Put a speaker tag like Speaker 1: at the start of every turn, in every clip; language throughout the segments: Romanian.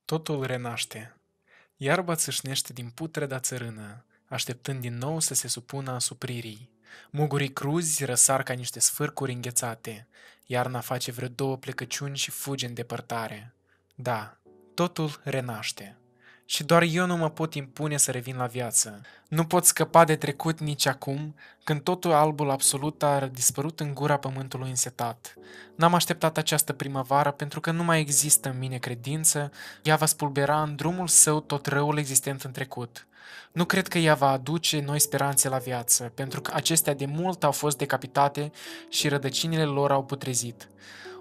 Speaker 1: Totul renaște. Iarba țâșnește din putreda țărână, așteptând din nou să se supună asupririi. Mugurii cruzi răsar ca niște sfârcuri înghețate. Iarna face vreo două plecăciuni și fuge în depărtare. Da, totul renaște. Și doar eu nu mă pot impune să revin la viață. Nu pot scăpa de trecut nici acum, când totul albul absolut a dispărut în gura pământului însetat. N-am așteptat această primăvară pentru că nu mai există în mine credință, ea va spulbera în drumul său tot răul existent în trecut. Nu cred că ea va aduce noi speranțe la viață, pentru că acestea de mult au fost decapitate și rădăcinile lor au putrezit.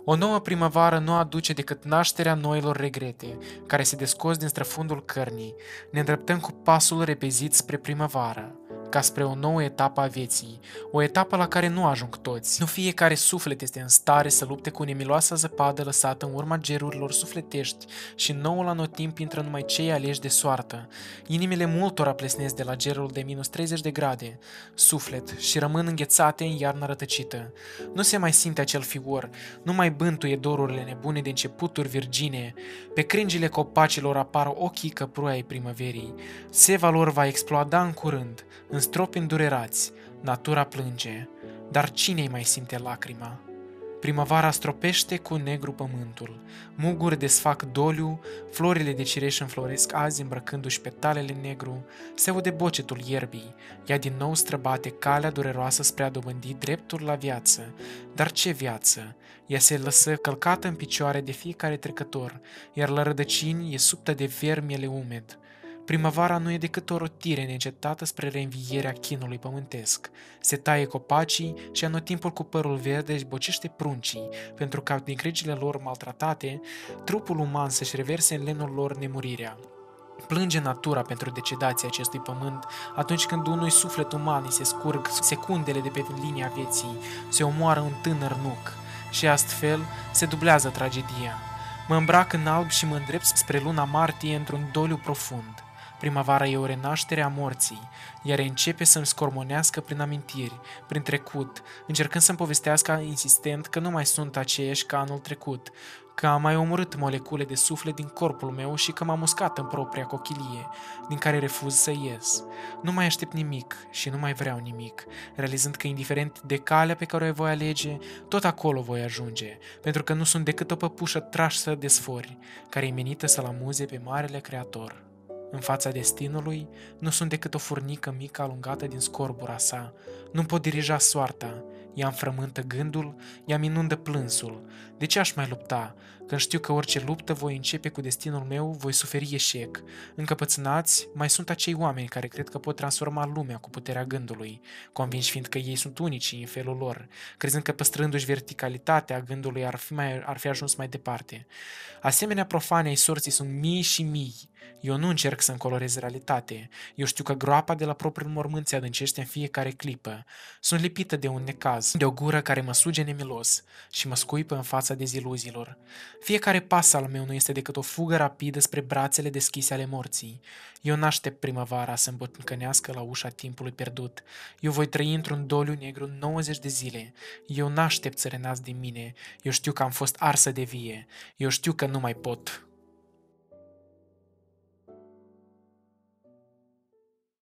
Speaker 1: O nouă primăvară nu aduce decât nașterea noilor regrete, care se descos din străfundul cărnii. Ne îndreptăm cu pasul repezit spre primăvară, ca spre o nouă etapă a vieții, o etapă la care nu ajung toți. Nu fiecare suflet este în stare să lupte cu nemiloasa zăpadă lăsată în urma gerurilor sufletești și în noul anotimp intră numai cei aleși de soartă. Inimile multora plesnesc de la gerul de minus 30 de grade, suflet, și rămân înghețate în iarna rătăcită. Nu se mai simte acel fior, nu mai bântuie dorurile nebune de începuturi virgine. Pe crengile copacilor apar ochii căprui ai primăverii. Seva lor va exploda în curând, în stropi îndurerați. Natura plânge, dar cine-i mai simte lacrima? Primăvara stropește cu negru pământul. Muguri desfac doliu, florile de cireș înfloresc azi îmbrăcându-și petalele negru, se aude bocetul ierbii, ea din nou străbate calea dureroasă spre a dobândi dreptul la viață. Dar ce viață? Ea se lăsă călcată în picioare de fiecare trecător, iar la rădăcini e subtă de vermiele umed. Primăvara nu e decât o rotire neîncetată spre reînvierea chinului pământesc. Se taie copacii și anotimpul cu părul verde își bocește pruncii, pentru ca din gregile lor maltratate, trupul uman să-și reverse în lemnul lor nemurirea. Plânge natura pentru decedația acestui pământ atunci când unui suflet uman îi se scurg secundele de pe linia vieții, se omoară un tânăr nuc și astfel se dublează tragedia. Mă îmbrac în alb și mă îndrept spre luna martie într-un doliu profund. Primăvara e o renaștere a morții, iar ea începe să-mi scormonească prin amintiri, prin trecut, încercând să-mi povestească insistent că nu mai sunt aceiași ca anul trecut, că am mai omorât molecule de suflet din corpul meu și că m-am uscat în propria cochilie, din care refuz să ies. Nu mai aștept nimic și nu mai vreau nimic, realizând că indiferent de calea pe care o voi alege, tot acolo voi ajunge, pentru că nu sunt decât o păpușă trașă de sfori, care e menită să-l amuze pe Marele Creator. În fața destinului, nu sunt decât o furnică mică alungată din scorbura sa. Nu pot dirija soarta, ea îmi frământă gândul, ea mi inundă plânsul. De ce aș mai lupta? Când știu că orice luptă voi începe cu destinul meu, voi suferi eșec. Încăpățânați, mai sunt acei oameni care cred că pot transforma lumea cu puterea gândului, convinși fiind că ei sunt unici în felul lor, crezând că păstrându-și verticalitatea gândului ar fi ajuns mai departe. Asemenea profane ai sorții sunt mii și mii. Eu nu încerc să încolorez realitate. Eu știu că groapa de la propriul mormânt se adâncește în fiecare clipă. Sunt lipită de un necaz, de o gură care mă suge nemilos și mă scuipă în fața deziluzilor. Fiecare pas al meu nu este decât o fugă rapidă spre brațele deschise ale morții. Eu n-aștept primăvara să îmbătrânească la ușa timpului pierdut. Eu voi trăi într-un doliu negru 90 de zile. Eu n-aștept să renasc din mine. Eu știu că am fost arsă de vie. Eu știu că nu mai pot.